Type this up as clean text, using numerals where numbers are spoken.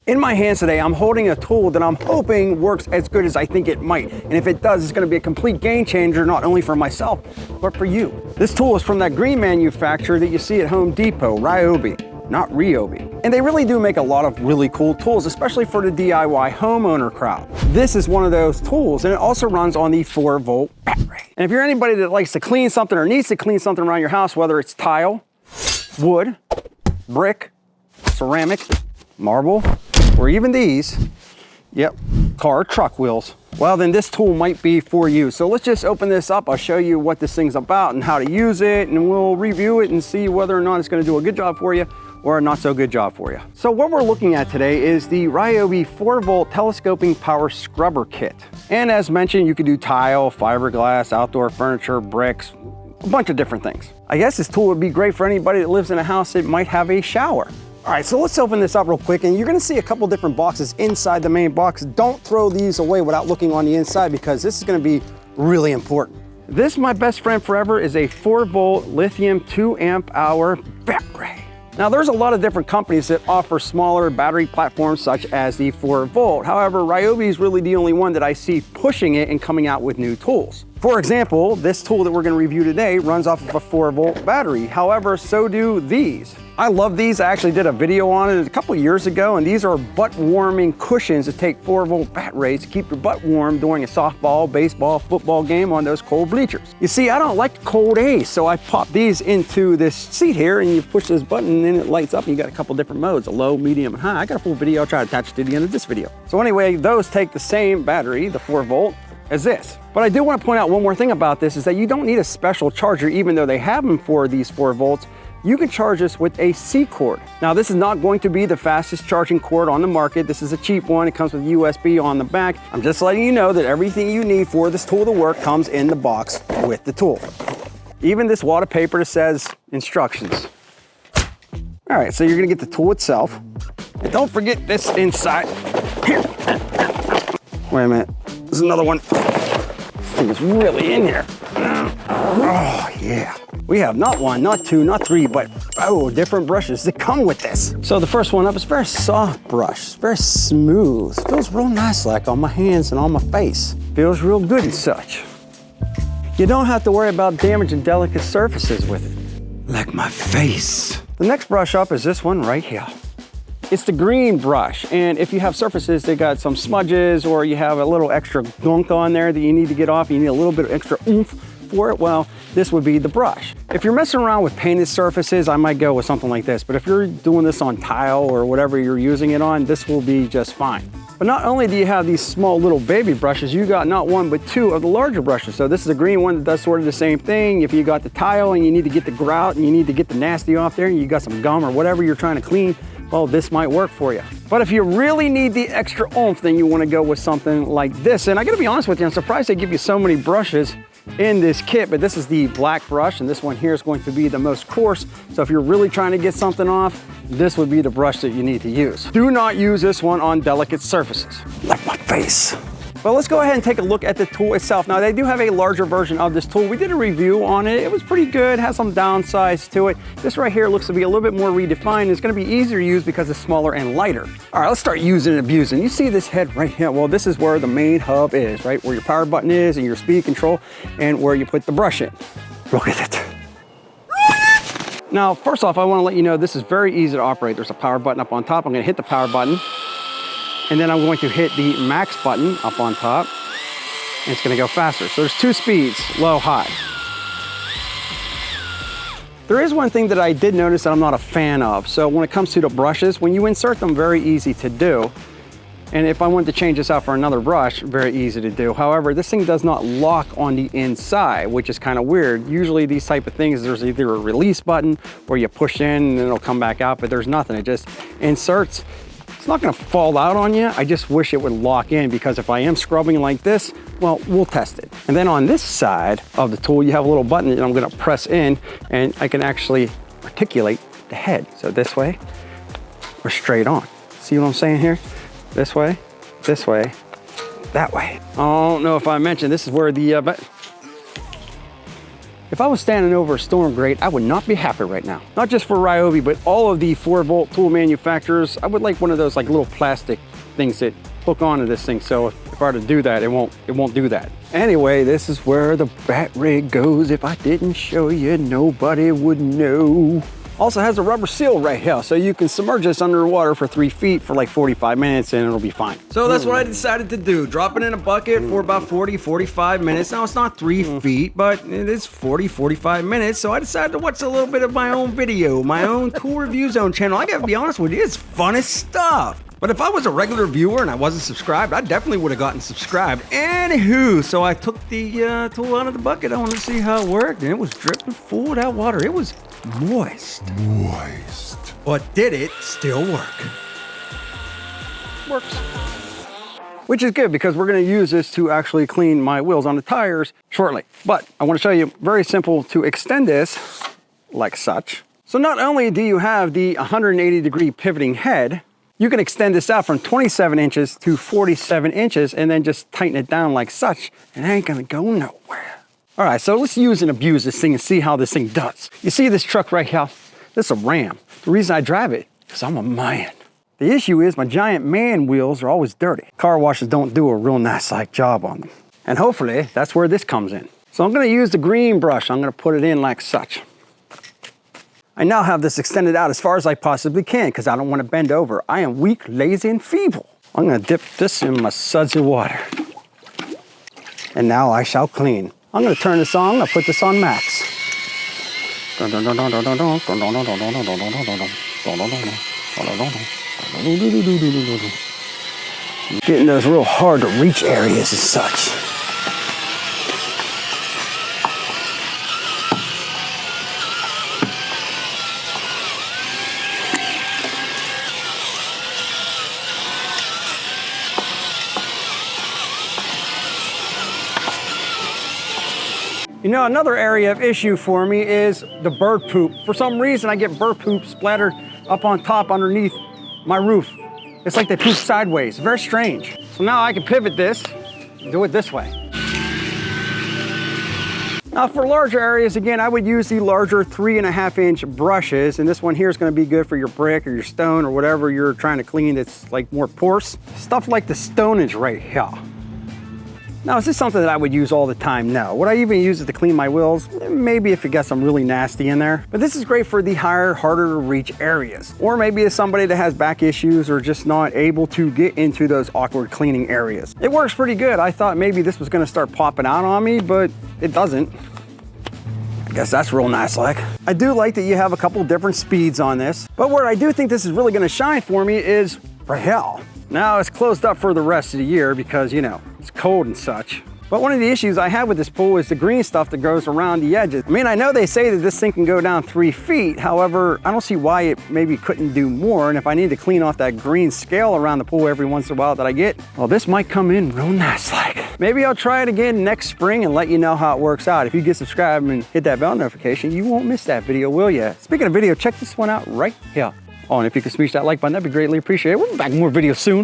In my hands today, I'm holding a tool that I'm hoping works as good as I think it might. And if it does, it's gonna be a complete game changer, not only for myself, but for you. This tool is from that green manufacturer that you see at Home Depot, RYOBI, not RYOBI. And they really do make a lot of really cool tools, especially for the DIY homeowner crowd. This is one of those tools, and it also runs on the 4-volt battery. And if you're anybody that likes to clean something or needs to clean something around your house, whether it's tile, wood, brick, ceramic, marble, or even these, yep, car, truck wheels, well, then this tool might be for you. So let's just open this up. I'll show you what this thing's about and how to use it, and we'll review it and see whether or not it's gonna do a good job for you or a not so good job for you. So what we're looking at today is the RYOBI 4-volt telescoping power scrubber kit. And as mentioned, you can do tile, fiberglass, outdoor furniture, bricks, a bunch of different things. I guess this tool would be great for anybody that lives in a house that might have a shower. All right, so let's open this up real quick, and you're gonna see a couple different boxes inside the main box. Don't throw these away without looking on the inside, because this is gonna be really important. This, my best friend forever, is a 4-volt lithium 2-amp-hour battery. Now, there's a lot of different companies that offer smaller battery platforms such as the 4-volt. However, RYOBI is really the only one that I see pushing it and coming out with new tools. For example, this tool that we're gonna review today runs off of a 4-volt battery. However, so do these. I love these. I actually did a video on it a couple years ago, and these are butt-warming cushions that take 4-volt batteries to keep your butt warm during a softball, baseball, football game on those cold bleachers. You see, I don't like cold A's, so I pop these into this seat here, and you push this button, and then it lights up, and you got a couple different modes, a low, medium, and high. I got a full video. I'll try to attach it to the end of this video. So anyway, those take the same battery, the 4-volt, as this. But I do want to point out one more thing about this, is that you don't need a special charger, even though they have them for these 4-volts. You can charge this with a C cord. Now, this is not going to be the fastest charging cord on the market. This is a cheap one. It comes with USB on the back. I'm just letting you know that everything you need for this tool to work comes in the box with the tool. Even this wad of paper that says instructions. All right, so you're gonna get the tool itself. And don't forget this inside. Here. Wait a minute, there's another one. This thing is really in here. Oh, yeah. We have not one, not two, not three, but different brushes that come with this. So the first one up is a very soft brush. It's very smooth. Feels real nice, like on my hands and on my face. Feels real good and such. You don't have to worry about damaging delicate surfaces with it, like my face. The next brush up is this one right here. It's the green brush, and if you have surfaces that got some smudges, or you have a little extra gunk on there that you need to get off, you need a little bit of extra oomph for it, well, this would be the brush. If you're messing around with painted surfaces, I might go with something like this, but if you're doing this on tile or whatever you're using it on, this will be just fine. But not only do you have these small little baby brushes, you got not one, but two of the larger brushes. So this is a green one that does sort of the same thing. If you got the tile and you need to get the grout and you need to get the nasty off there, and you got some gum or whatever you're trying to clean, well, this might work for you. But if you really need the extra oomph, then you want to go with something like this. And I gotta be honest with you, I'm surprised they give you so many brushes in this kit, but this is the black brush, and this one here is going to be the most coarse. So if you're really trying to get something off, this would be the brush that you need to use. Do not use this one on delicate surfaces, like my face. But let's go ahead and take a look at the tool itself. Now, they do have a larger version of this tool. We did a review on it. It was pretty good, has some downsides to it. This right here looks to be a little bit more redefined. It's gonna be easier to use because it's smaller and lighter. All right, let's start using and abusing. You see this head right here? Well, this is where the main hub is, right? Where your power button is and your speed control, and where you put the brush in. Look at it. Now, first off, I wanna let you know this is very easy to operate. There's a power button up on top. I'm gonna hit the power button, and then I'm going to hit the max button up on top, and it's gonna go faster. So there's two speeds, low, high. There is one thing that I did notice that I'm not a fan of. So when it comes to the brushes, when you insert them, very easy to do. And if I wanted to change this out for another brush, very easy to do. However, this thing does not lock on the inside, which is kind of weird. Usually these type of things, there's either a release button where you push in and it'll come back out, but there's nothing. It just inserts. It's not gonna fall out on you. I just wish it would lock in, because if I am scrubbing like this, well, we'll test it. And then on this side of the tool, you have a little button that I'm gonna press in, and I can actually articulate the head. So this way, or straight on. See what I'm saying here? This way, that way. I don't know if I mentioned, this is where the If I was standing over a storm grate, I would not be happy right now. Not just for RYOBI, but all of the 4-volt tool manufacturers. I would like one of those like little plastic things that hook onto this thing. So if I were to do that, it won't do that. Anyway, this is where the bat rig goes. If I didn't show you, nobody would know. Also has a rubber seal right here, so you can submerge this underwater for 3 feet for like 45 minutes and it'll be fine. So that's what I decided to do. Drop it in a bucket for about 40-45 minutes. Now it's not 3 feet, but it is 40-45 minutes. So I decided to watch a little bit of my own video, my own Tool Review Zone channel. I gotta be honest with you, it's fun as stuff. But if I was a regular viewer and I wasn't subscribed, I definitely would have gotten subscribed. Anywho, so I took the tool out of the bucket. I wanted to see how it worked, and it was dripping full of that water. It was moist. But did it still work? Works. Which is good because we're gonna use this to actually clean my wheels on the tires shortly. But I wanna show you, very simple to extend this like such. So not only do you have the 180-degree pivoting head, you can extend this out from 27 inches to 47 inches and then just tighten it down like such, and it ain't gonna go nowhere. All right, so let's use and abuse this thing and see how this thing does. You see this truck right here? This is a Ram. The reason I drive it, because I'm a man. The issue is my giant man wheels are always dirty. Car washes don't do a real nice like job on them. And hopefully that's where this comes in. So I'm gonna use the green brush. I'm gonna put it in like such. I now have this extended out as far as I possibly can because I don't want to bend over. I am weak, lazy, and feeble. I'm going to dip this in my sudsy water. And now I shall clean. I'm going to turn this on. I'm going to put this on max. Getting those real hard to reach areas as such. You know, another area of issue for me is the bird poop. For some reason, I get bird poop splattered up on top underneath my roof. It's like they poop sideways. Very strange. So now I can pivot this and do it this way. Now for larger areas, again, I would use the larger 3.5-inch brushes. And this one here is going to be good for your brick or your stone or whatever you're trying to clean that's like more porous. Stuff like the stonage right here. Now, is this something that I would use all the time? No. Would I even use it to clean my wheels? Maybe if it got some really nasty in there. But this is great for the higher, harder to reach areas. Or maybe it's somebody that has back issues or just not able to get into those awkward cleaning areas. It works pretty good. I thought maybe this was gonna start popping out on me, but it doesn't. I guess that's real nice like. I do like that you have a couple different speeds on this. But where I do think this is really gonna shine for me is right here. Now it's closed up for the rest of the year because, you know, it's cold and such. But one of the issues I have with this pool is the green stuff that goes around the edges. I mean, I know they say that this thing can go down 3 feet. However, I don't see why it maybe couldn't do more. And if I need to clean off that green scale around the pool every once in a while that I get, well, this might come in real nice like. Maybe I'll try it again next spring and let you know how it works out. If you get subscribed and hit that bell notification, you won't miss that video, will ya? Speaking of video, check this one out right here. Oh, and if you could smash that like button, that'd be greatly appreciated. We'll be back with more videos soon.